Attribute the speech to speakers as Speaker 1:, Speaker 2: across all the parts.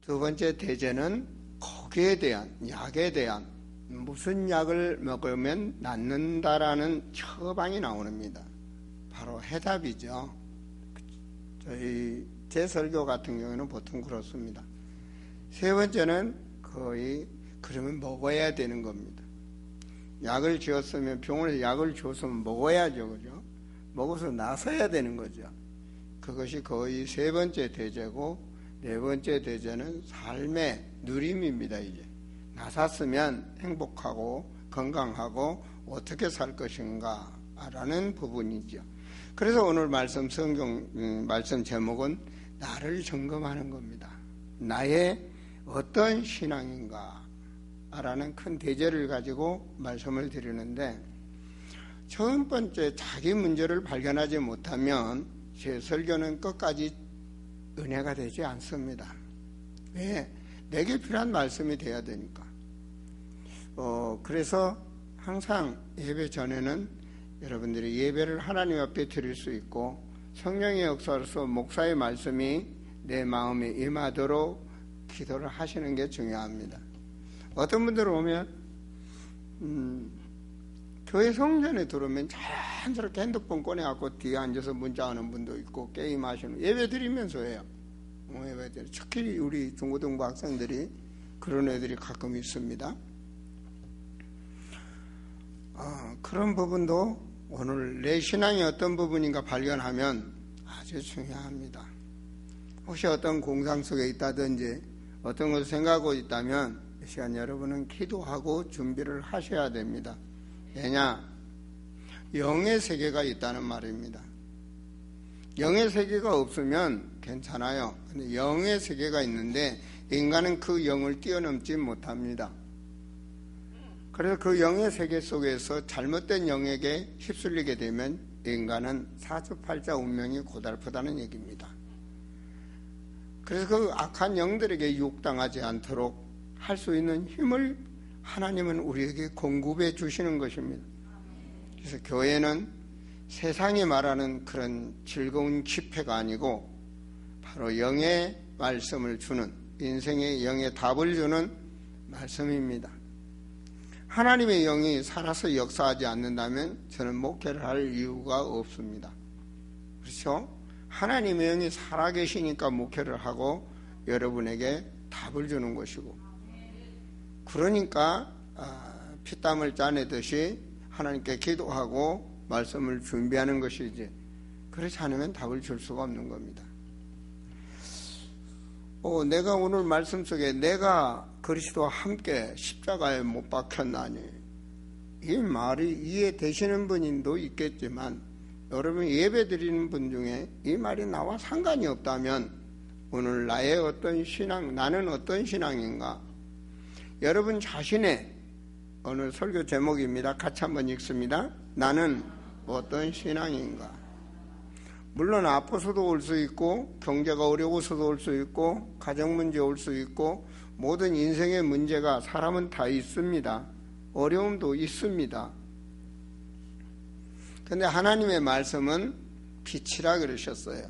Speaker 1: 두 번째 대제는 거기에 대한, 약에 대한, 무슨 약을 먹으면 낫는다라는 처방이 나옵니다. 바로 해답이죠. 제 설교 같은 경우는 보통 그렇습니다. 세 번째는 거의 그러면 먹어야 되는 겁니다. 약을 지었으면, 병원에 약을 줬으면 먹어야죠. 그죠? 먹어서 나서야 되는 거죠. 그것이 거의 세 번째 대제고, 네 번째 대제는 삶의 누림입니다. 이제 나섰으면 행복하고 건강하고 어떻게 살 것인가 라는 부분이죠. 그래서 오늘 성경 말씀 제목은 나를 점검하는 겁니다. 나의 어떤 신앙인가 라는 큰 대제를 가지고 말씀을 드리는데, 첫 번째 자기 문제를 발견하지 못하면 제 설교는 끝까지 은혜가 되지 않습니다. 왜? 내게 필요한 말씀이 돼야 되니까. 그래서 항상 예배 전에는 여러분들이 예배를 하나님 앞에 드릴 수 있고, 성령의 역사로서 목사의 말씀이 내 마음에 임하도록 기도를 하시는 게 중요합니다. 어떤 분들 오면 교회 성전에 들어오면 자연스럽게 핸드폰 꺼내갖고 뒤에 앉아서 문자하는 분도 있고, 게임하시는, 예배 드리면서 해요. 특히 우리 중고등부 학생들이 그런 애들이 가끔 있습니다. 그런 부분도 오늘 내 신앙이 어떤 부분인가 발견하면 아주 중요합니다. 혹시 어떤 공상 속에 있다든지 어떤 것을 생각하고 있다면 이 시간 여러분은 기도하고 준비를 하셔야 됩니다. 왜냐? 영의 세계가 있다는 말입니다. 영의 세계가 없으면 괜찮아요. 근데 영의 세계가 있는데 인간은 그 영을 뛰어넘지 못합니다. 그래서 그 영의 세계 속에서 잘못된 영에게 휩쓸리게 되면 인간은 사주팔자 운명이 고달프다는 얘기입니다. 그래서 그 악한 영들에게 유혹당하지 않도록 할 수 있는 힘을 하나님은 우리에게 공급해 주시는 것입니다. 그래서 교회는 세상이 말하는 그런 즐거운 집회가 아니고 바로 영의 말씀을 주는, 인생의 영의 답을 주는 말씀입니다. 하나님의 영이 살아서 역사하지 않는다면 저는 목회를 할 이유가 없습니다. 그렇죠? 하나님의 영이 살아계시니까 목회를 하고 여러분에게 답을 주는 것이고, 그러니까 피땀을 짜내듯이 하나님께 기도하고 말씀을 준비하는 것이지, 그렇지 않으면 답을 줄 수가 없는 겁니다. 내가 오늘 말씀 속에 내가 그리스도와 함께 십자가에 못 박혔나니, 이 말이 이해되시는 분도 있겠지만 여러분 예배 드리는 분 중에 이 말이 나와 상관이 없다면 오늘 나의 어떤 신앙, 나는 어떤 신앙인가, 여러분 자신의 오늘 설교 제목입니다. 같이 한번 읽습니다. 나는 어떤 신앙인가. 물론 아파서도 올 수 있고, 경제가 어려워서도 올 수 있고, 가정 문제 올 수 있고, 모든 인생의 문제가 사람은 다 있습니다. 어려움도 있습니다. 그런데 하나님의 말씀은 빛이라 그러셨어요.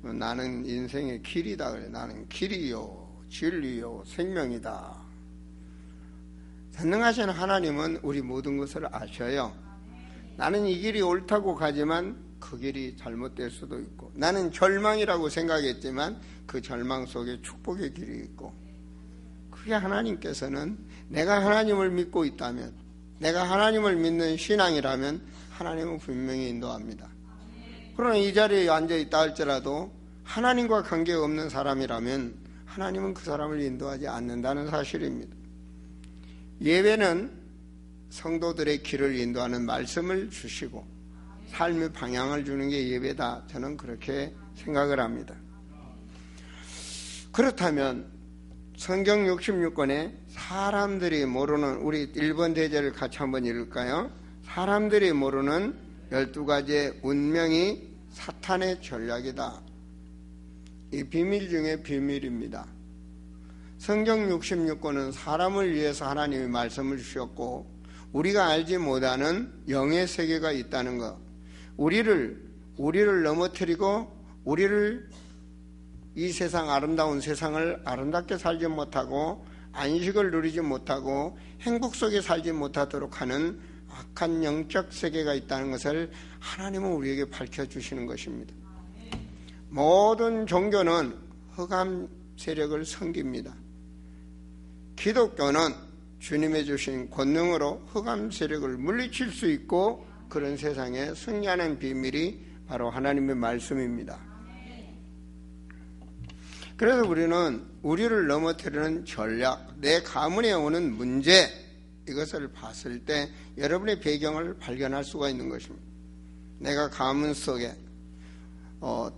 Speaker 1: 나는 인생의 길이다 그래. 나는 길이요 진리요 생명이다. 전능하신 하나님은 우리 모든 것을 아셔요. 나는 이 길이 옳다고 가지만 그 길이 잘못될 수도 있고, 나는 절망이라고 생각했지만 그 절망 속에 축복의 길이 있고, 그게 하나님께서는 내가 하나님을 믿고 있다면, 내가 하나님을 믿는 신앙이라면 하나님은 분명히 인도합니다. 그러나 이 자리에 앉아있다 할지라도 하나님과 관계없는 사람이라면 하나님은 그 사람을 인도하지 않는다는 사실입니다. 예배는 성도들의 길을 인도하는 말씀을 주시고 삶의 방향을 주는 게 예배다, 저는 그렇게 생각을 합니다. 그렇다면 성경 66권에 사람들이 모르는, 우리 1번 대제를 같이 한번 읽을까요? 사람들이 모르는 12가지의 운명이 사탄의 전략이다. 이 비밀 중에 비밀입니다. 성경 66권은 사람을 위해서 하나님이 말씀을 주셨고, 우리가 알지 못하는 영의 세계가 있다는 것, 우리를 넘어뜨리고 우리를 이 세상, 아름다운 세상을 아름답게 살지 못하고 안식을 누리지 못하고 행복 속에 살지 못하도록 하는 악한 영적 세계가 있다는 것을 하나님은 우리에게 밝혀주시는 것입니다. 모든 종교는 흑암 세력을 섬깁니다. 기독교는 주님의 주신 권능으로 흑암 세력을 물리칠 수 있고 그런 세상에 승리하는 비밀이 바로 하나님의 말씀입니다. 그래서 우리는 우리를 넘어뜨리는 전략, 내 가문에 오는 문제, 이것을 봤을 때 여러분의 배경을 발견할 수가 있는 것입니다. 내가 가문 속에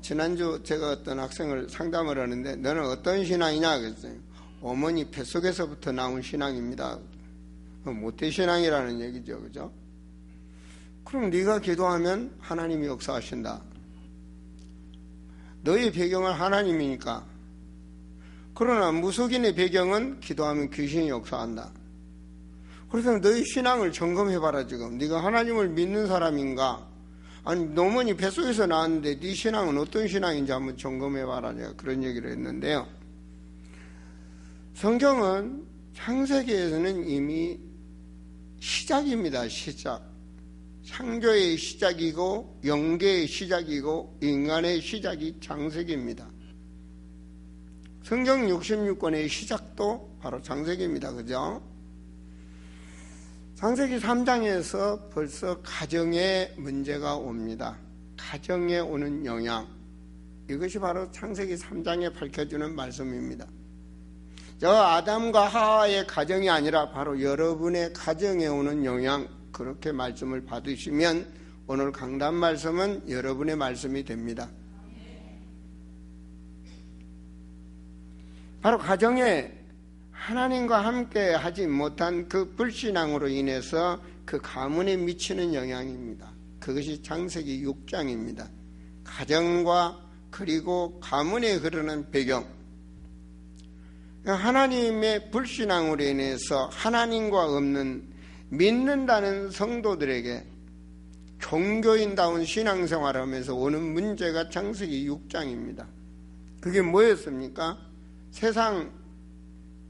Speaker 1: 지난주 제가 어떤 학생을 상담을 하는데 너는 어떤 신앙이냐 그랬어요. 어머니 뱃속에서부터 나온 신앙입니다. 모태신앙이라는 얘기죠. 그죠? 그럼 네가 기도하면 하나님이 역사하신다. 너의 배경은 하나님이니까. 그러나 무속인의 배경은 기도하면 귀신이 역사한다. 그래서 너의 신앙을 점검해봐라. 지금 네가 하나님을 믿는 사람인가? 아니 어머니 뱃속에서 나왔는데 네 신앙은 어떤 신앙인지 한번 점검해봐라. 제가 그런 얘기를 했는데요. 성경은 창세기에서는 이미 시작입니다. 시작. 창조의 시작이고 영계의 시작이고 인간의 시작이 창세기입니다. 성경 66권의 시작도 바로 창세기입니다. 그죠? 창세기 3장에서 벌써 가정에 문제가 옵니다. 가정에 오는 영향. 이것이 바로 창세기 3장에 밝혀주는 말씀입니다. 저 아담과 하와의 가정이 아니라 바로 여러분의 가정에 오는 영향, 그렇게 말씀을 받으시면 오늘 강단 말씀은 여러분의 말씀이 됩니다. 바로 가정에 하나님과 함께 하지 못한 그 불신앙으로 인해서 그 가문에 미치는 영향입니다. 그것이 창세기 6장입니다. 가정과 그리고 가문에 흐르는 배경. 하나님의 불신앙으로 인해서 하나님과 없는 믿는다는 성도들에게 종교인다운 신앙생활을 하면서 오는 문제가 창세기 6장입니다. 그게 뭐였습니까? 세상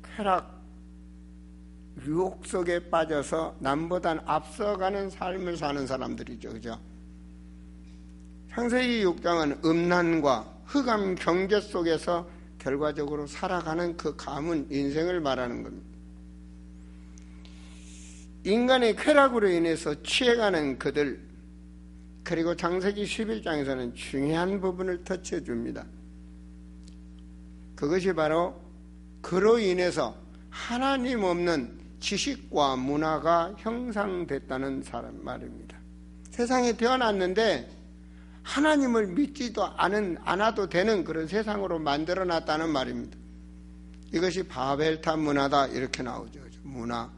Speaker 1: 쾌락, 유혹 속에 빠져서 남보단 앞서가는 삶을 사는 사람들이죠. 그죠? 창세기 6장은 음란과 흑암 경제 속에서 결과적으로 살아가는 그 가문 인생을 말하는 겁니다. 인간의 쾌락으로 인해서 취해가는 그들, 그리고 창세기 11장에서는 중요한 부분을 터치해 줍니다. 그것이 바로 그로 인해서 하나님 없는 지식과 문화가 형성됐다는 사람 말입니다. 세상에 태어났는데 하나님을 믿지도 않아도 되는 그런 세상으로 만들어놨다는 말입니다. 이것이 바벨탑 문화다 이렇게 나오죠. 문화.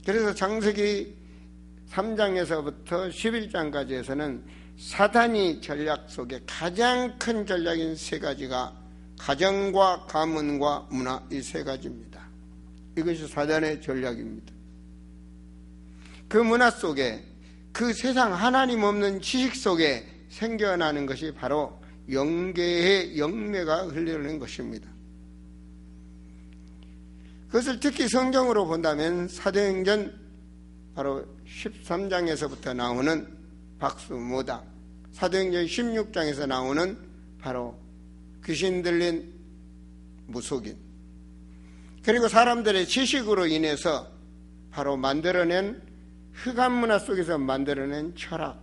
Speaker 1: 그래서 창세기 3장에서부터 11장까지에서는 사단이 전략 속에 가장 큰 전략인 세 가지가 가정과 가문과 문화, 이 세 가지입니다. 이것이 사단의 전략입니다. 그 문화 속에, 그 세상 하나님 없는 지식 속에 생겨나는 것이 바로 영계의 영매가 흘러오는 것입니다. 그것을 특히 성경으로 본다면 사도행전 바로 13장에서부터 나오는 박수무당, 사도행전 16장에서 나오는 바로 귀신 들린 무속인, 그리고 사람들의 지식으로 인해서 바로 만들어낸 흑암 문화 속에서 만들어낸 철학,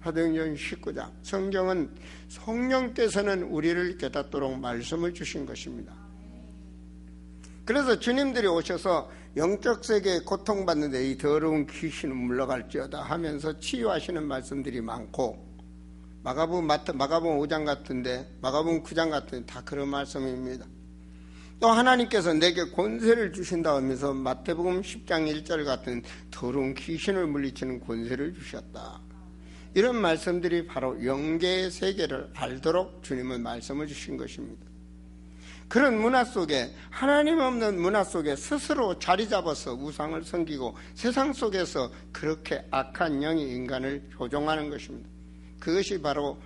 Speaker 1: 사도행전 19장. 성경은 성령께서는 우리를 깨닫도록 말씀을 주신 것입니다. 그래서 주님들이 오셔서 영적 세계에 고통받는데 이 더러운 귀신은 물러갈지어다 하면서 치유하시는 말씀들이 많고, 마가복음 5장 같은데, 마가복음 9장 같은데 다 그런 말씀입니다. 또 하나님께서 내게 권세를 주신다 하면서 마태복음 10장 1절 같은 더러운 귀신을 물리치는 권세를 주셨다. 이런 말씀들이 바로 영계의 세계를 알도록 주님은 말씀을 주신 것입니다. 그런 문화 속에, 하나님 없는 문화 속에 스스로 자리 잡아서 우상을 섬기고 세상 속에서 그렇게 악한 영이 인간을 조종하는 것입니다. 그것이 바로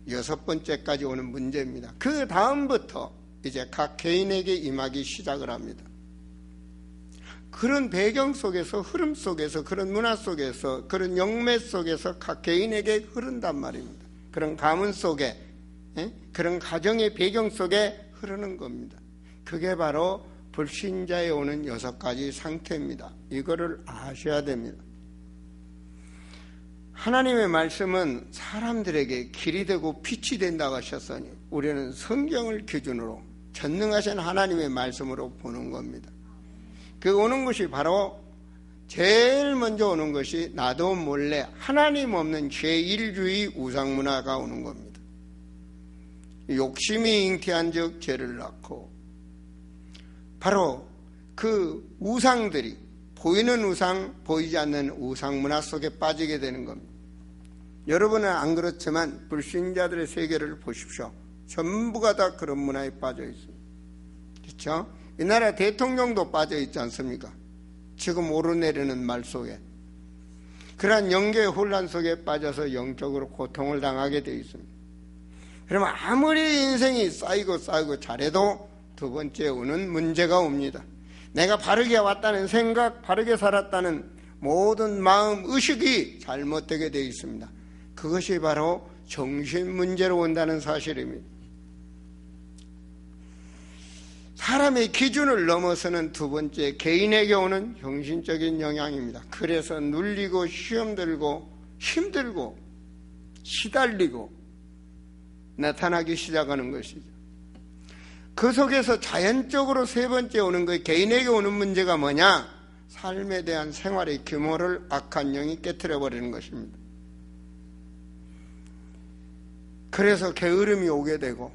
Speaker 1: 6번째까지 오는 문제입니다. 그 다음부터 이제 각 개인에게 임하기 시작을 합니다. 그런 배경 속에서, 흐름 속에서, 그런 문화 속에서, 그런 영매 속에서 각 개인에게 흐른단 말입니다. 그런 가문 속에, 그런 가정의 배경 속에 흐르는 겁니다. 그게 바로 불신자에 오는 6가지 상태입니다. 이거를 아셔야 됩니다. 하나님의 말씀은 사람들에게 길이 되고 빛이 된다고 하셨으니 우리는 성경을 기준으로 전능하신 하나님의 말씀으로 보는 겁니다. 그 오는 것이 바로 제일 먼저 오는 것이 나도 몰래 하나님 없는 제1주의 우상문화가 오는 겁니다. 욕심이 잉태한 즉 죄를 낳고, 바로 그 우상들이 보이는 우상, 보이지 않는 우상문화 속에 빠지게 되는 겁니다. 여러분은 안 그렇지만 불신자들의 세계를 보십시오. 전부가 다 그런 문화에 빠져 있습니다. 그렇죠? 이 나라 대통령도 빠져 있지 않습니까? 지금 오르내리는 말 속에. 그러한 영계의 혼란 속에 빠져서 영적으로 고통을 당하게 되어 있습니다. 그러면 아무리 인생이 쌓이고 잘해도 두 번째 오는 문제가 옵니다. 내가 바르게 왔다는 생각, 바르게 살았다는 모든 마음, 의식이 잘못되게 되어 있습니다. 그것이 바로 정신 문제로 온다는 사실입니다. 사람의 기준을 넘어서는 두 번째, 개인에게 오는 정신적인 영향입니다. 그래서 눌리고 시험 들고 힘들고 시달리고 나타나기 시작하는 것이죠. 그 속에서 자연적으로 세 번째 오는 것, 개인에게 오는 문제가 뭐냐? 삶에 대한 생활의 규모를 악한 영이 깨트려 버리는 것입니다. 그래서 게으름이 오게 되고,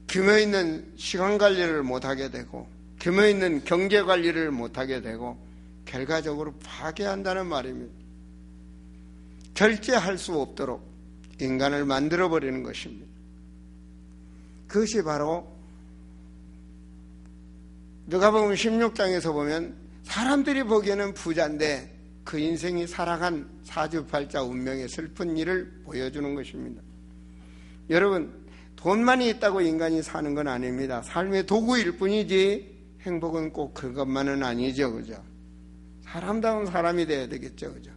Speaker 1: 규모 있는 시간 관리를 못하게 되고, 규모 있는 경제 관리를 못하게 되고, 결과적으로 파괴한다는 말입니다. 절제할 수 없도록 인간을 만들어버리는 것입니다. 그것이 바로 누가복음 16장에서 보면 사람들이 보기에는 부자인데 그 인생이 살아간 사주팔자 운명의 슬픈 일을 보여주는 것입니다. 여러분, 돈만이 있다고 인간이 사는 건 아닙니다. 삶의 도구일 뿐이지 행복은 꼭 그것만은 아니죠. 그죠? 사람다운 사람이 돼야 되겠죠. 그죠?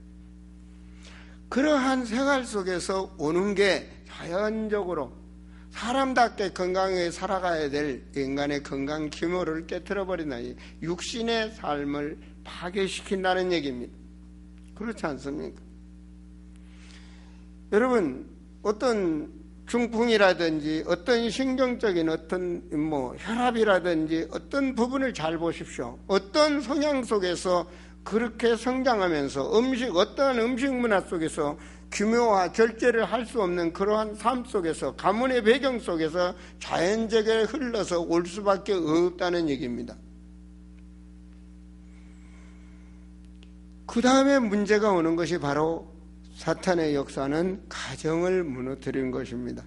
Speaker 1: 그러한 생활 속에서 오는 게 자연적으로 사람답게 건강하게 살아가야 될 인간의 건강 규모를 깨트려버린다. 육신의 삶을 파괴시킨다는 얘기입니다. 그렇지 않습니까? 여러분, 어떤 중풍이라든지 어떤 신경적인 어떤 혈압이라든지 어떤 부분을 잘 보십시오. 어떤 성향 속에서 그렇게 성장하면서 어떠한 음식 문화 속에서 규모와 절제를 할 수 없는 그러한 삶 속에서, 가문의 배경 속에서 자연적에 흘러서 올 수밖에 없다는 얘기입니다. 그 다음에 문제가 오는 것이 바로 사탄의 역사는 가정을 무너뜨리는 것입니다.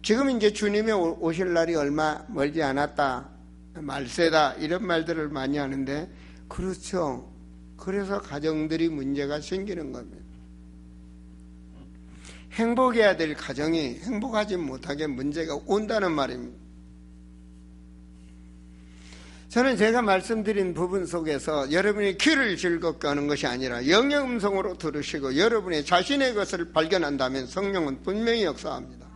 Speaker 1: 지금 이제 주님이 오실 날이 얼마 멀지 않았다, 말세다, 이런 말들을 많이 하는데, 그렇죠. 그래서 가정들이 문제가 생기는 겁니다. 행복해야 될 가정이 행복하지 못하게 문제가 온다는 말입니다. 저는 제가 말씀드린 부분 속에서 여러분이 귀를 즐겁게 하는 것이 아니라 영의 음성으로 들으시고 여러분의 자신의 것을 발견한다면 성령은 분명히 역사합니다.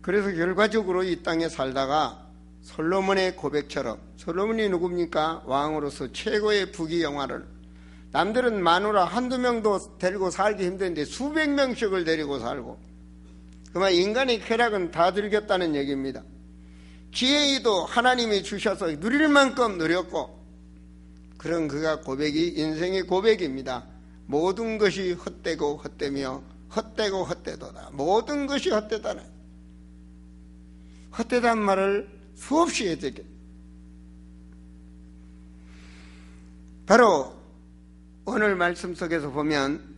Speaker 1: 그래서 결과적으로 이 땅에 살다가 솔로몬의 고백처럼, 솔로몬이 누굽니까? 왕으로서 최고의 부귀영화를, 남들은 마누라 한두 명도 데리고 살기 힘든데 수백 명씩을 데리고 살고, 그만 인간의 쾌락은 다 즐겼다는 얘기입니다. 지혜도 하나님이 주셔서 누릴 만큼 누렸고, 그런 그가 고백이 인생의 고백입니다. 모든 것이 헛되고 헛되며 헛되고 헛되도다. 모든 것이 헛되다는, 헛되다는 말을 수없이 해주게. 바로 오늘 말씀 속에서 보면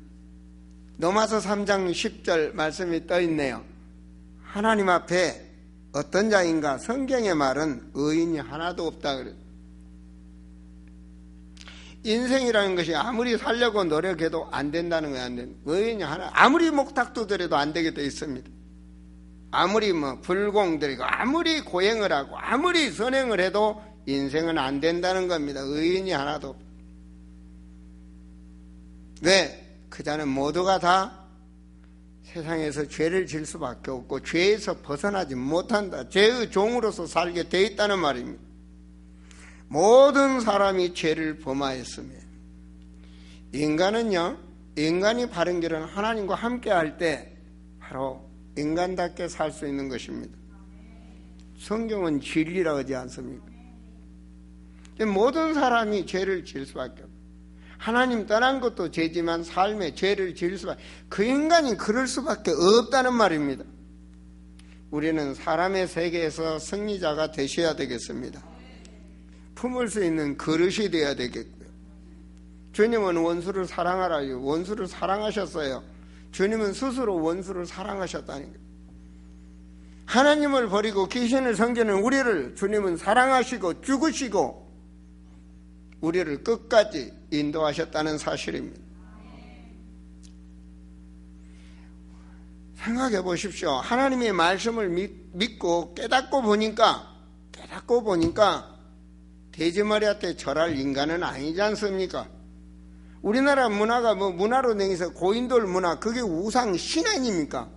Speaker 1: 로마서 3장 10절 말씀이 떠 있네요. 하나님 앞에 어떤 자인가? 성경의 말은 의인이 하나도 없다 그래요. 인생이라는 것이 아무리 살려고 노력해도 안 된다는 거야. 안 된다. 의인이 하나, 아무리 목탁 두드려도 안 되게 돼 있습니다. 아무리 불공들이고 아무리 고행을 하고 아무리 선행을 해도 인생은 안 된다는 겁니다. 의인이 하나도. 왜? 그 자는 모두가 다 세상에서 죄를 질 수밖에 없고 죄에서 벗어나지 못한다. 죄의 종으로서 살게 돼 있다는 말입니다. 모든 사람이 죄를 범하였으며, 인간은요, 인간이 바른 길은 하나님과 함께 할 때 바로 인간답게 살 수 있는 것입니다. 성경은 진리라고 하지 않습니까? 모든 사람이 죄를 질 수밖에 없어요. 하나님 떠난 것도 죄지만 삶에 죄를 지을 수밖에, 그 인간이 그럴 수밖에 없다는 말입니다. 우리는 사람의 세계에서 승리자가 되셔야 되겠습니다. 품을 수 있는 그릇이 되어야 되겠고요. 주님은 원수를 사랑하라요. 원수를 사랑하셨어요. 주님은 스스로 원수를 사랑하셨다는 거예요. 하나님을 버리고 귀신을 섬기는 우리를 주님은 사랑하시고 죽으시고 우리를 끝까지 인도하셨다는 사실입니다. 생각해 보십시오. 하나님의 말씀을 믿고 깨닫고 보니까 돼지머리한테 절할 인간은 아니지 않습니까? 우리나라 문화가 문화로 댕겨서 고인돌 문화, 그게 우상 신 아닙니까?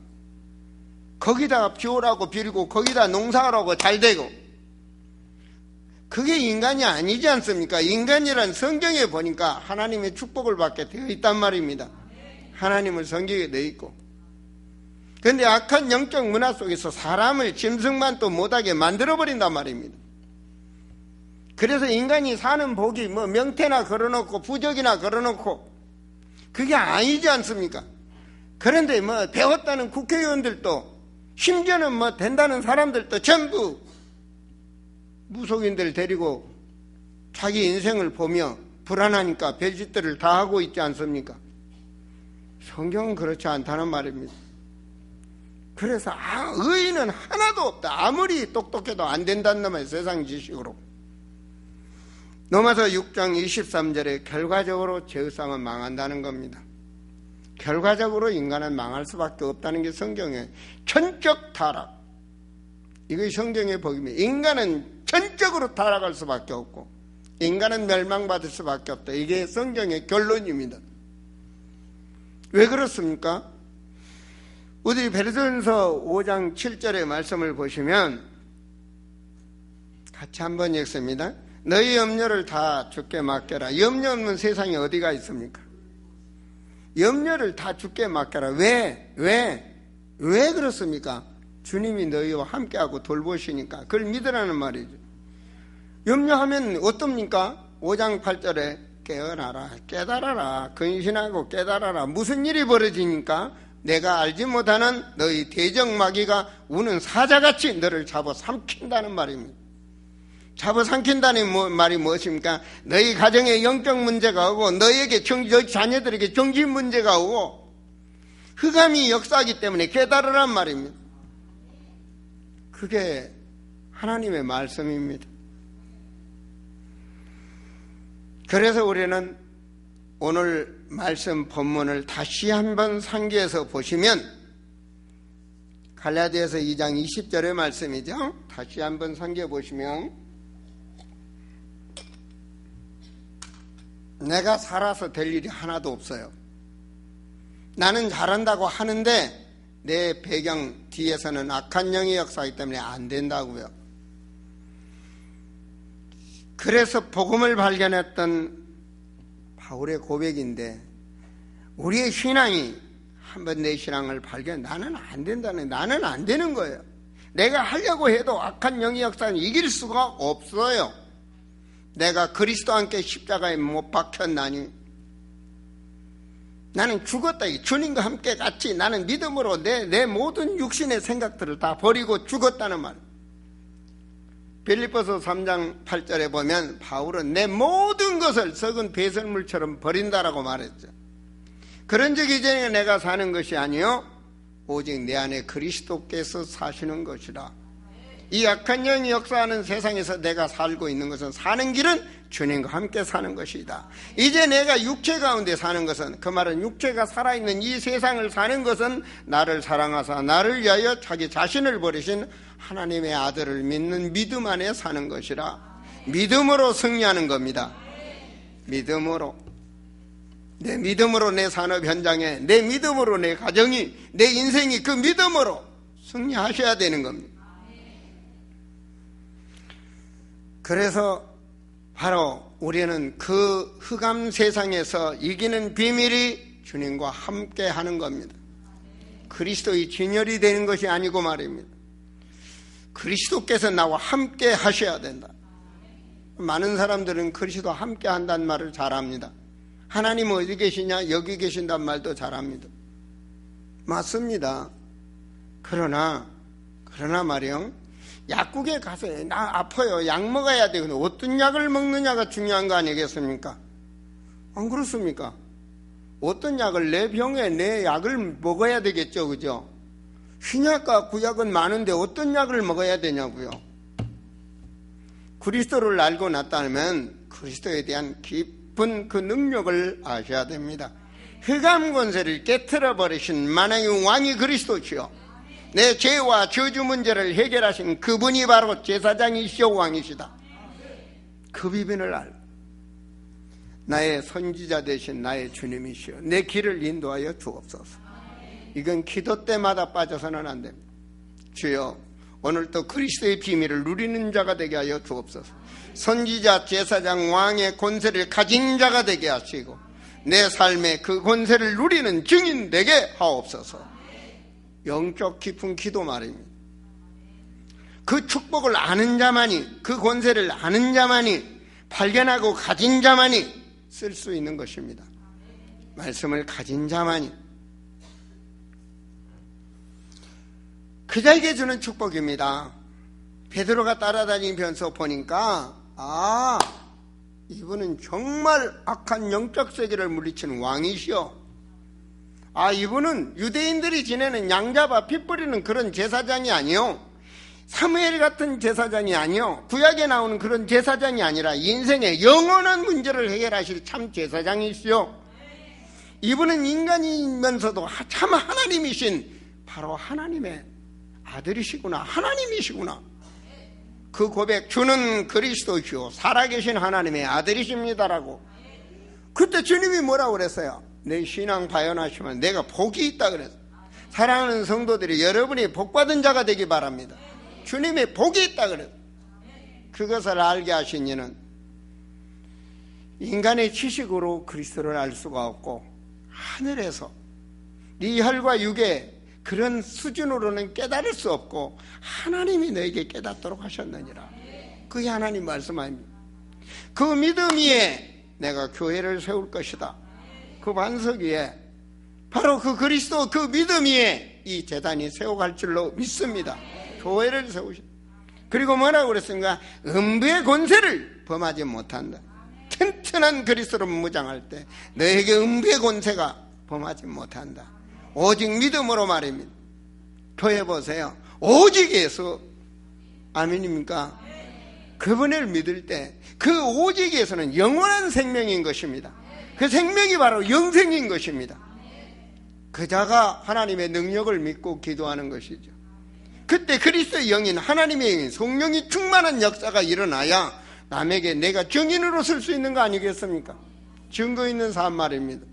Speaker 1: 거기다가 비오라고 빌고 거기다 농사하라고 잘 되고, 그게 인간이 아니지 않습니까? 인간이란 성경에 보니까 하나님의 축복을 받게 되어 있단 말입니다. 하나님을 섬기게 되어 있고. 그런데 악한 영적 문화 속에서 사람을 짐승만 또 못하게 만들어버린단 말입니다. 그래서 인간이 사는 복이 명태나 걸어놓고 부적이나 걸어놓고 그게 아니지 않습니까? 그런데 배웠다는 국회의원들도, 심지어는 된다는 사람들도 전부 무속인들 데리고 자기 인생을 보며 불안하니까 별짓들을 다 하고 있지 않습니까? 성경은 그렇지 않다는 말입니다. 그래서 의인은 하나도 없다. 아무리 똑똑해도 안 된다는 말이에요. 세상 지식으로. 로마서 6장 23절에 결과적으로 죄의 삶은 망한다는 겁니다. 결과적으로 인간은 망할 수밖에 없다는 게 성경의 전적 타락, 이것이 성경의 복입니다. 인간은 전적으로 타락할 수밖에 없고 인간은 멸망받을 수밖에 없다. 이게 성경의 결론입니다. 왜 그렇습니까? 우리 베드로전서 5장 7절의 말씀을 보시면 같이 한번 읽습니다. 너희 염려를 다 주께 맡겨라. 염려 없는 세상에 어디가 있습니까? 염려를 다 주께 맡겨라. 왜 그렇습니까? 주님이 너희와 함께하고 돌보시니까. 그걸 믿으라는 말이죠. 염려하면 어떻습니까? 5장 8절에 깨어나라, 깨달아라, 근신하고 깨달아라. 무슨 일이 벌어지니까? 내가 알지 못하는 너희 대적마귀가 우는 사자같이 너를 잡아삼킨다는 말입니다. 잡아삼킨다는 말이 무엇입니까? 너희 가정에 영적 문제가 오고 너희에게 너희 자녀들에게 정신 문제가 오고 흑암이 역사하기 때문에 깨달으란 말입니다. 그게 하나님의 말씀입니다. 그래서 우리는 오늘 말씀 본문을 다시 한번 상기해서 보시면 갈라디아서 2장 20절의 말씀이죠. 다시 한번 상기해 보시면 내가 살아서 될 일이 하나도 없어요. 나는 잘한다고 하는데 내 배경 뒤에서는 악한 영의 역사이기 때문에 안 된다고요. 그래서 복음을 발견했던 바울의 고백인데, 우리의 신앙이 한번 내 신앙을 나는 안 된다는, 나는 안 되는 거예요. 내가 하려고 해도 악한 영의 역사는 이길 수가 없어요. 내가 그리스도와 함께 십자가에 못 박혔나니 나는 죽었다. 주님과 함께 같이 나는 믿음으로 내 모든 육신의 생각들을 다 버리고 죽었다는 말. 빌립보서 3장 8절에 보면 바울은 내 모든 것을 썩은 배설물처럼 버린다라고 말했죠. 그런 적 이전에 내가 사는 것이 아니요 오직 내 안에 그리스도께서 사시는 것이라. 이 악한 영이 역사하는 세상에서 내가 살고 있는 것은, 사는 길은 주님과 함께 사는 것이다. 이제 내가 육체 가운데 사는 것은, 그 말은 육체가 살아있는 이 세상을 사는 것은 나를 사랑하사 나를 위하여 자기 자신을 버리신 하나님의 아들을 믿는 믿음 안에 사는 것이라. 믿음으로 승리하는 겁니다. 믿음으로. 내 믿음으로 내 산업 현장에, 내 믿음으로 내 가정이, 내 인생이 그 믿음으로 승리하셔야 되는 겁니다. 그래서 바로 우리는 그 흑암 세상에서 이기는 비밀이 주님과 함께 하는 겁니다. 그리스도의 진열이 되는 것이 아니고 말입니다. 그리스도께서 나와 함께 하셔야 된다. 많은 사람들은 그리스도와 함께 한다는 말을 잘합니다. 하나님 어디 계시냐? 여기 계신단 말도 잘합니다. 맞습니다. 그러나 말이요, 약국에 가서 나 아파요, 약 먹어야 돼. 근데 어떤 약을 먹느냐가 중요한 거 아니겠습니까? 안 그렇습니까? 어떤 약을, 내 병에 내 약을 먹어야 되겠죠, 그죠? 신약과 구약은 많은데 어떤 약을 먹어야 되냐고요. 그리스도를 알고 났다면 그리스도에 대한 깊은 그 능력을 아셔야 됩니다. 흑암 권세를 깨트려 버리신 만왕의 왕이 그리스도시요, 내 죄와 저주 문제를 해결하신 그분이 바로 제사장이시오 왕이시다. 그 비밀을 알고 나의 선지자 되신 나의 주님이시오, 내 길을 인도하여 주옵소서. 이건 기도 때마다 빠져서는 안 됩니다. 주여, 오늘도 그리스도의 비밀을 누리는 자가 되게 하여 주옵소서. 선지자, 제사장, 왕의 권세를 가진 자가 되게 하시고 내 삶에 그 권세를 누리는 증인 되게 하옵소서. 영적 깊은 기도 말입니다. 그 축복을 아는 자만이, 그 권세를 아는 자만이, 발견하고 가진 자만이 쓸 수 있는 것입니다. 말씀을 가진 자만이. 그자에게 주는 축복입니다. 베드로가 따라다니면서 보니까 이분은 정말 악한 영적 세계를 물리치는 왕이시여. 이분은 유대인들이 지내는 양잡아 피 뿌리는 그런 제사장이 아니요, 사무엘 같은 제사장이 아니요, 구약에 나오는 그런 제사장이 아니라 인생의 영원한 문제를 해결하실 참 제사장이시요. 이분은 인간이면서도 참 하나님이신 바로 하나님의 아들이시구나, 하나님이시구나. 그 고백, 주는 그리스도시요 살아계신 하나님의 아들이십니다라고. 그때 주님이 뭐라고 그랬어요? 내 신앙 발현하시면 내가 복이 있다 그랬어요. 사랑하는 성도들이 여러분이 복받은 자가 되기 바랍니다. 주님의 복이 있다 그랬어요. 그것을 알게 하신 이는 인간의 지식으로 그리스도를 알 수가 없고 하늘에서 네 혈과 육의 그런 수준으로는 깨달을 수 없고 하나님이 너에게 깨닫도록 하셨느니라. 그게 하나님 말씀 아닙니까? 그 믿음 위에 내가 교회를 세울 것이다. 그 반석 위에 바로 그 그리스도 그 믿음 위에 이 제단이 세워갈 줄로 믿습니다. 교회를 세우신. 그리고 뭐라고 그랬습니까? 음부의 권세를 범하지 못한다. 튼튼한 그리스도로 무장할 때 너에게 음부의 권세가 범하지 못한다. 오직 믿음으로 말입니다. 교회 보세요. 오직 예수. 아멘입니까? 그분을 믿을 때 그 오직 예수는 영원한 생명인 것입니다. 그 생명이 바로 영생인 것입니다. 그자가 하나님의 능력을 믿고 기도하는 것이죠. 그때 그리스도의 영인, 하나님의 영인, 성령이 충만한 역사가 일어나야 남에게 내가 증인으로 쓸 수 있는 거 아니겠습니까? 증거 있는 삶 말입니다.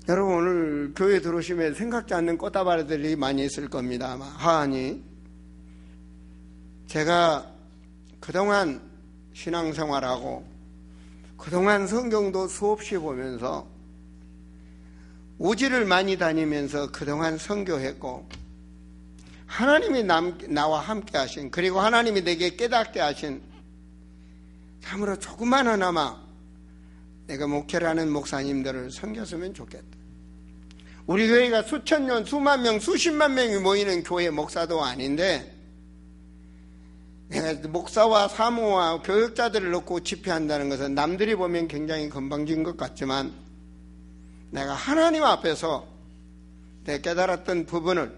Speaker 1: 여러분, 오늘 교회 들어오시면 생각지 않는 꽃다발들이 많이 있을 겁니다. 아마 하하니 제가 그동안 신앙생활하고 그동안 성경도 수없이 보면서 오지를 많이 다니면서 그동안 선교했고 하나님이 나와 함께 하신, 그리고 하나님이 내게 깨닫게 하신 참으로 조금만 하나마 내가 목회를 하는 목사님들을 섬겼으면 좋겠다. 우리 교회가 수천 년, 수만 명, 수십만 명이 모이는 교회 목사도 아닌데 내가 목사와 사모와 교육자들을 놓고 집회한다는 것은 남들이 보면 굉장히 건방진 것 같지만 내가 하나님 앞에서 내 깨달았던 부분을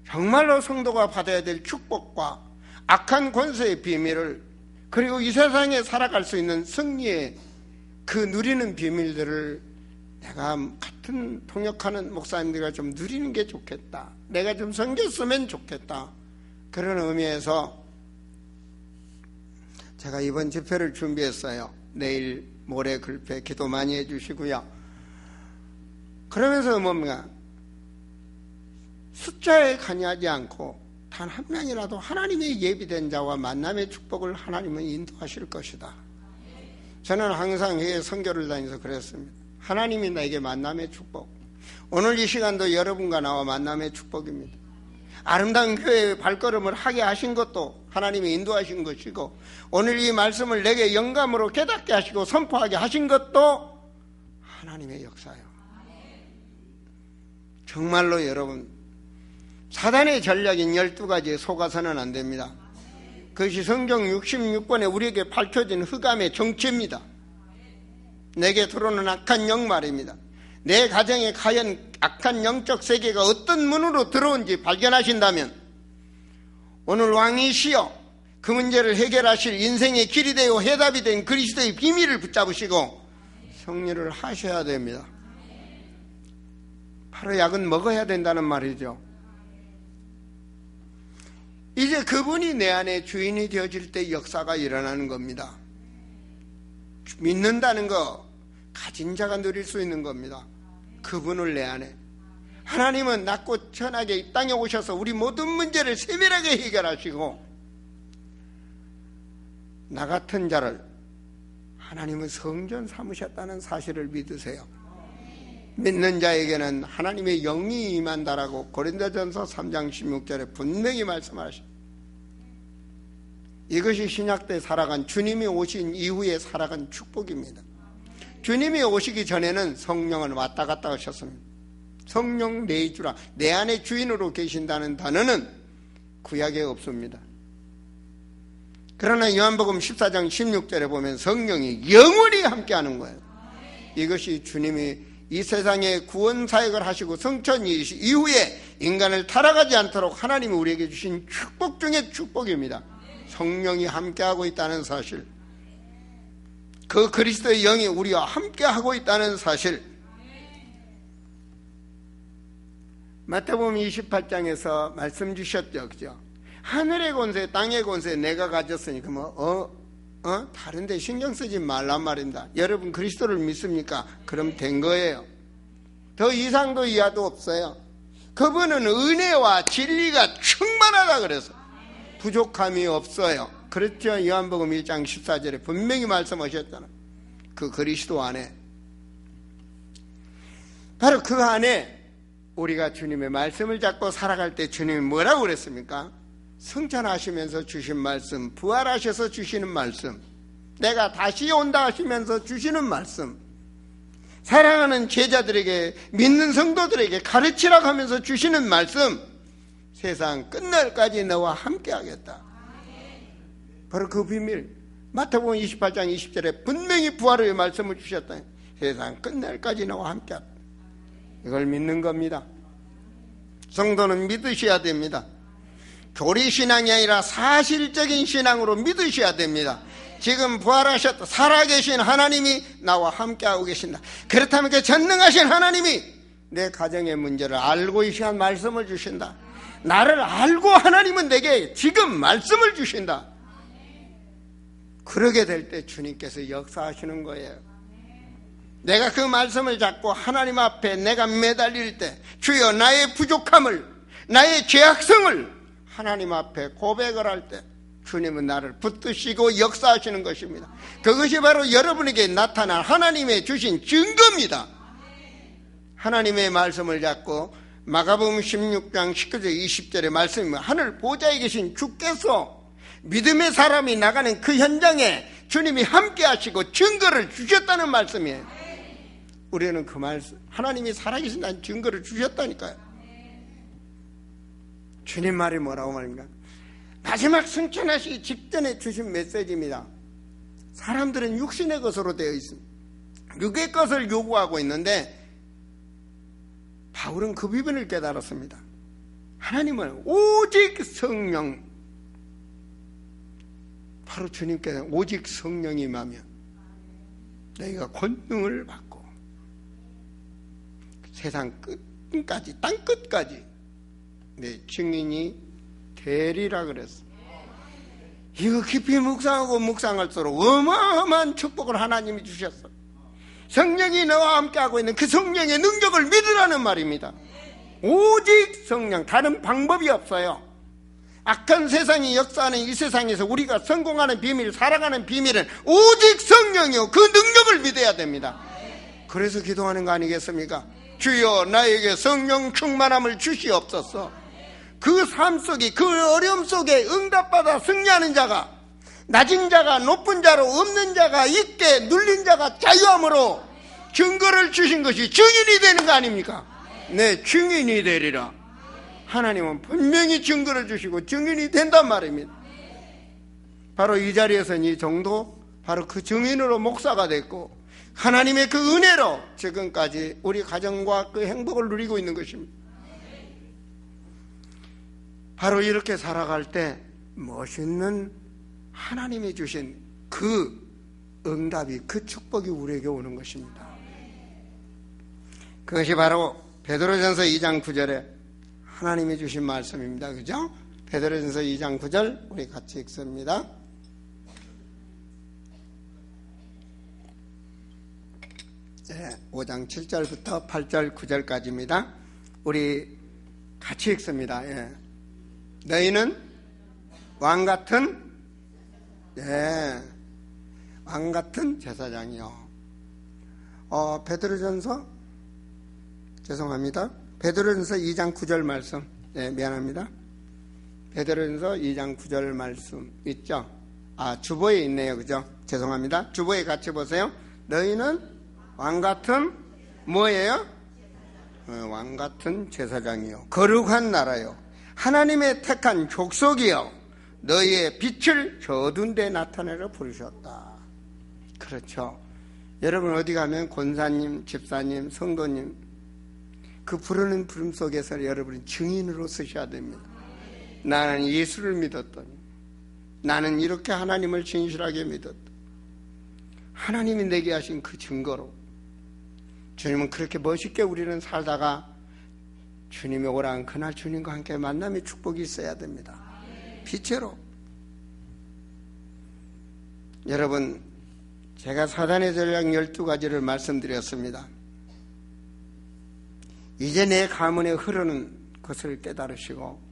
Speaker 1: 정말로 성도가 받아야 될 축복과 악한 권세의 비밀을, 그리고 이 세상에 살아갈 수 있는 승리의 그 누리는 비밀들을 내가 같은 통역하는 목사님들과 좀 누리는 게 좋겠다, 내가 좀 섬겼으면 좋겠다, 그런 의미에서 제가 이번 집회를 준비했어요. 내일 모레 글패 기도 많이 해주시고요. 그러면서 뭡니까? 숫자에 관여하지 않고 단 한 명이라도 하나님의 예비된 자와 만남의 축복을 하나님은 인도하실 것이다. 저는 항상 회에 선교를 다니면서 그랬습니다. 하나님이 나에게 만남의 축복, 오늘 이 시간도 여러분과 나와 만남의 축복입니다. 아름다운 교회의 발걸음을 하게 하신 것도 하나님이 인도하신 것이고, 오늘 이 말씀을 내게 영감으로 깨닫게 하시고 선포하게 하신 것도 하나님의 역사예요. 정말로 여러분, 사단의 전략인 12가지에 속아서는 안 됩니다. 그것이 성경 66권에 우리에게 밝혀진 흑암의 정체입니다. 내게 들어오는 악한 영 말입니다. 내 가정에 과연 악한 영적 세계가 어떤 문으로 들어온지 발견하신다면 오늘 왕이시여 그 문제를 해결하실 인생의 길이 되어 해답이 된 그리스도의 비밀을 붙잡으시고 승리를 하셔야 됩니다. 바로 약은 먹어야 된다는 말이죠. 이제 그분이 내 안에 주인이 되어질 때 역사가 일어나는 겁니다. 믿는다는 거 가진 자가 누릴 수 있는 겁니다. 그분을 내 안에. 하나님은 낮고 천하게 이 땅에 오셔서 우리 모든 문제를 세밀하게 해결하시고, 나 같은 자를 하나님은 성전 삼으셨다는 사실을 믿으세요. 믿는 자에게는 하나님의 영이 임한다라고 고린도전서 3장 16절에 분명히 말씀하십니다. 이것이 신약 때 살아간, 주님이 오신 이후에 살아간 축복입니다. 주님이 오시기 전에는 성령은 왔다 갔다 하셨습니다. 성령 내 주라, 내 안에 주인으로 계신다는 단어는 구약에 없습니다. 그러나 요한복음 14장 16절에 보면 성령이 영원히 함께하는 거예요. 이것이 주님이 이 세상에 구원 사역을 하시고 성천이 이후에 인간을 타락하지 않도록 하나님이 우리에게 주신 축복 중의 축복입니다. 성령이 함께하고 있다는 사실, 그 그리스도의 영이 우리와 함께하고 있다는 사실. 마태복음 28장에서 말씀 주셨죠, 그죠? 하늘의 권세, 땅의 권세 내가 가졌으니까 다른 데 신경 쓰지 말란 말입니다. 여러분 그리스도를 믿습니까? 그럼 된 거예요. 더 이상도 이하도 없어요. 그분은 은혜와 진리가 충만하다 그래서 부족함이 없어요. 그렇죠? 요한복음 1장 14절에 분명히 말씀하셨잖아요. 그 그리스도 안에, 바로 그 안에 우리가 주님의 말씀을 잡고 살아갈 때 주님이 뭐라고 그랬습니까? 승천하시면서 주신 말씀, 부활하셔서 주시는 말씀, 내가 다시 온다 하시면서 주시는 말씀, 사랑하는 제자들에게, 믿는 성도들에게 가르치라고 하면서 주시는 말씀, 세상 끝날까지 너와 함께 하겠다. 바로 그 비밀, 마태복음 28장 20절에 분명히 부활의 말씀을 주셨다. 세상 끝날까지 너와 함께 하겠다. 이걸 믿는 겁니다. 성도는 믿으셔야 됩니다. 교리신앙이 아니라 사실적인 신앙으로 믿으셔야 됩니다. 지금 부활하셨다, 살아계신 하나님이 나와 함께하고 계신다. 그렇다면 그 전능하신 하나님이 내 가정의 문제를 알고 이 시간 말씀을 주신다. 나를 알고 하나님은 내게 지금 말씀을 주신다. 그러게 될 때 주님께서 역사하시는 거예요. 내가 그 말씀을 잡고 하나님 앞에 내가 매달릴 때, 주여 나의 부족함을, 나의 죄악성을 하나님 앞에 고백을 할 때 주님은 나를 붙드시고 역사하시는 것입니다. 그것이 바로 여러분에게 나타난 하나님의 주신 증거입니다. 하나님의 말씀을 잡고 마가복음 16장 19절 20절의 말씀이면 하늘 보좌에 계신 주께서 믿음의 사람이 나가는 그 현장에 주님이 함께 하시고 증거를 주셨다는 말씀이에요. 우리는 그 말씀, 하나님이 살아계신다는 증거를 주셨다니까요. 주님 말이 뭐라고 말입니까? 마지막 승천하시기 직전에 주신 메시지입니다. 사람들은 육신의 것으로 되어 있습니다. 육의 것을 요구하고 있는데 바울은 그 비밀을 깨달았습니다. 하나님은 오직 성령, 바로 주님께서 오직 성령이 임하면 너희가 권능을 받고 세상 끝까지, 땅 끝까지 내 증인이 되리라 그랬어. 이거 깊이 묵상하고 묵상할수록 어마어마한 축복을 하나님이 주셨어. 성령이 너와 함께하고 있는 그 성령의 능력을 믿으라는 말입니다. 오직 성령, 다른 방법이 없어요. 악한 세상이 역사하는 이 세상에서 우리가 성공하는 비밀, 살아가는 비밀은 오직 성령이요, 그 능력을 믿어야 됩니다. 그래서 기도하는 거 아니겠습니까? 주여 나에게 성령 충만함을 주시옵소서. 그 삶 속에, 그 어려움 속에 응답받아 승리하는 자가, 낮은 자가 높은 자로, 없는 자가 있게, 눌린 자가 자유함으로 증거를 주신 것이 증인이 되는 거 아닙니까? 네, 증인이 되리라. 하나님은 분명히 증거를 주시고 증인이 된단 말입니다. 바로 이 자리에서는 이 정도, 바로 그 증인으로 목사가 됐고 하나님의 그 은혜로 지금까지 우리 가정과 그 행복을 누리고 있는 것입니다. 바로 이렇게 살아갈 때 멋있는 하나님이 주신 그 응답이, 그 축복이 우리에게 오는 것입니다. 그것이 바로 베드로전서 2장 9절에 하나님이 주신 말씀입니다. 그죠? 베드로전서 2장 9절 우리 같이 읽습니다. 네, 5장 7절부터 8절 9절까지입니다. 우리 같이 읽습니다. 예. 너희는 왕같은, 예, 왕같은 제사장이요. 베드로전서, 죄송합니다. 베드로전서 2장 9절 말씀, 예, 미안합니다. 베드로전서 2장 9절 말씀 있죠? 주보에 있네요. 그죠? 죄송합니다. 주보에 같이 보세요. 너희는 왕같은 뭐예요? 왕같은 제사장이요, 거룩한 나라요, 하나님의 택한 족속이요, 너희의 빛을 어두운 데 나타내려 부르셨다. 그렇죠. 여러분 어디 가면 권사님, 집사님, 성도님 그 부르는 부름 속에서 여러분이 증인으로 쓰셔야 됩니다. 나는 예수를 믿었더니, 나는 이렇게 하나님을 진실하게 믿었다. 하나님이 내게 하신 그 증거로 주님은 그렇게 멋있게 우리는 살다가 주님이 오라는 그날 주님과 함께 만남의 축복이 있어야 됩니다. 빛으로. 여러분, 제가 사단의 전략 12가지를 말씀드렸습니다. 이제 내 가문에 흐르는 것을 깨달으시고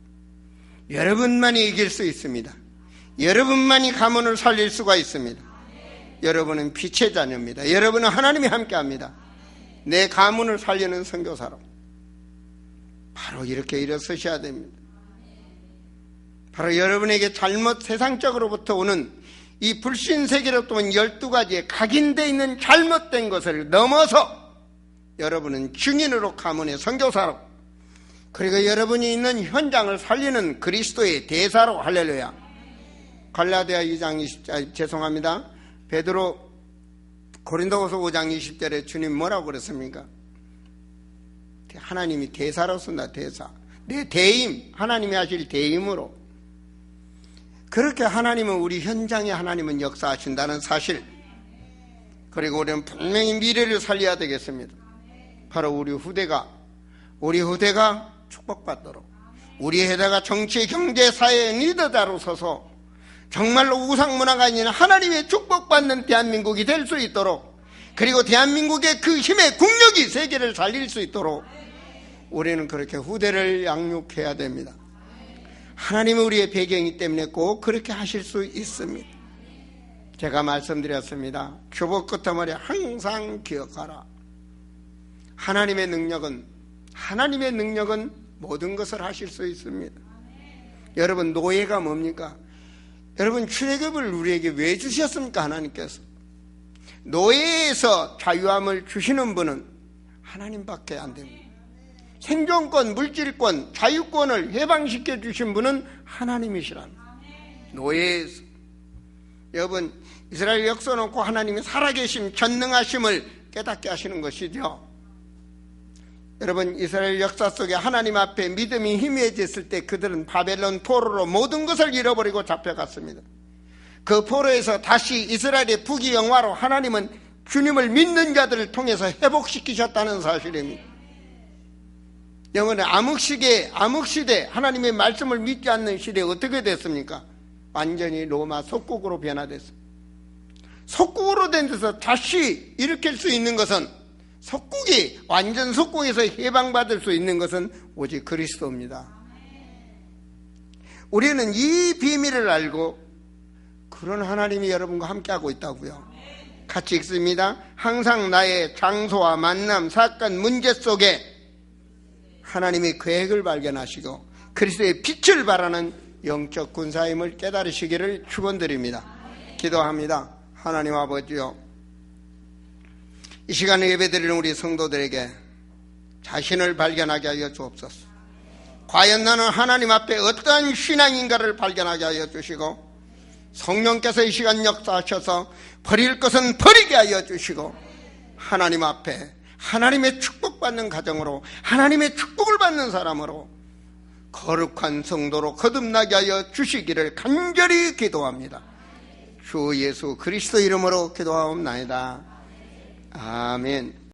Speaker 1: 여러분만이 이길 수 있습니다. 여러분만이 가문을 살릴 수가 있습니다. 여러분은 빛의 자녀입니다. 여러분은 하나님이 함께합니다. 내 가문을 살리는 선교사로 바로 이렇게 일어서셔야 됩니다. 바로 여러분에게 잘못, 세상적으로부터 오는 이 불신세계로부터 온 12가지의 각인되어 있는 잘못된 것을 넘어서 여러분은 증인으로 가문의 선교사로, 그리고 여러분이 있는 현장을 살리는 그리스도의 대사로, 할렐루야. 갈라디아 2장 20절, 죄송합니다. 베드로 고린도후서 5장 20절에 주님 뭐라고 그랬습니까? 하나님이 대사로 쓴다. 대사, 내 대임, 하나님이 하실 대임으로. 그렇게 하나님은, 우리 현장에 하나님은 역사하신다는 사실, 그리고 우리는 분명히 미래를 살려야 되겠습니다. 바로 우리 후대가 축복받도록, 우리 해다가 정치, 경제, 사회의 리더자로 서서 정말로 우상문화가 아닌 하나님의 축복받는 대한민국이 될 수 있도록, 그리고 대한민국의 그 힘의 국력이 세계를 살릴 수 있도록 우리는 그렇게 후대를 양육해야 됩니다. 하나님은 우리의 배경이기 때문에 꼭 그렇게 하실 수 있습니다. 제가 말씀드렸습니다. 교복 끝머리 항상 기억하라. 하나님의 능력은 모든 것을 하실 수 있습니다. 여러분, 노예가 뭡니까? 여러분, 출애굽을 우리에게 왜 주셨습니까? 하나님께서. 노예에서 자유함을 주시는 분은 하나님밖에 안 됩니다. 생존권, 물질권, 자유권을 해방시켜 주신 분은 하나님이시랍니다. 노예에서. 여러분, 이스라엘 역사놓고 하나님이 살아계심, 전능하심을 깨닫게 하시는 것이죠. 여러분, 이스라엘 역사 속에 하나님 앞에 믿음이 희미해졌을 때 그들은 바벨론 포로로 모든 것을 잃어버리고 잡혀갔습니다. 그 포로에서 다시 이스라엘의 부귀영화로 하나님은 주님을 믿는 자들을 통해서 회복시키셨다는 사실입니다. 영어는 암흑시대, 하나님의 말씀을 믿지 않는 시대에 어떻게 됐습니까? 완전히 로마 속국으로 변화됐습니다. 속국으로 된 데서 다시 일으킬 수 있는 것은, 완전 속국에서 해방받을 수 있는 것은 오직 그리스도입니다. 우리는 이 비밀을 알고 그런 하나님이 여러분과 함께하고 있다고요. 같이 읽습니다. 항상 나의 장소와 만남, 사건, 문제 속에 하나님의 계획을 발견하시고 그리스도의 빛을 발하는 영적 군사임을 깨달으시기를 축원드립니다. 기도합니다. 하나님 아버지요, 이 시간에 예배드리는 우리 성도들에게 자신을 발견하게 하여 주옵소서. 과연 나는 하나님 앞에 어떠한 신앙인가를 발견하게 하여 주시고, 성령께서 이 시간 역사하셔서 버릴 것은 버리게 하여 주시고, 하나님 앞에 하나님의 축복받는 가정으로, 하나님의 축복을 받는 사람으로, 거룩한 성도로 거듭나게 하여 주시기를 간절히 기도합니다. 주 예수 그리스도 이름으로 기도하옵나이다. 아멘.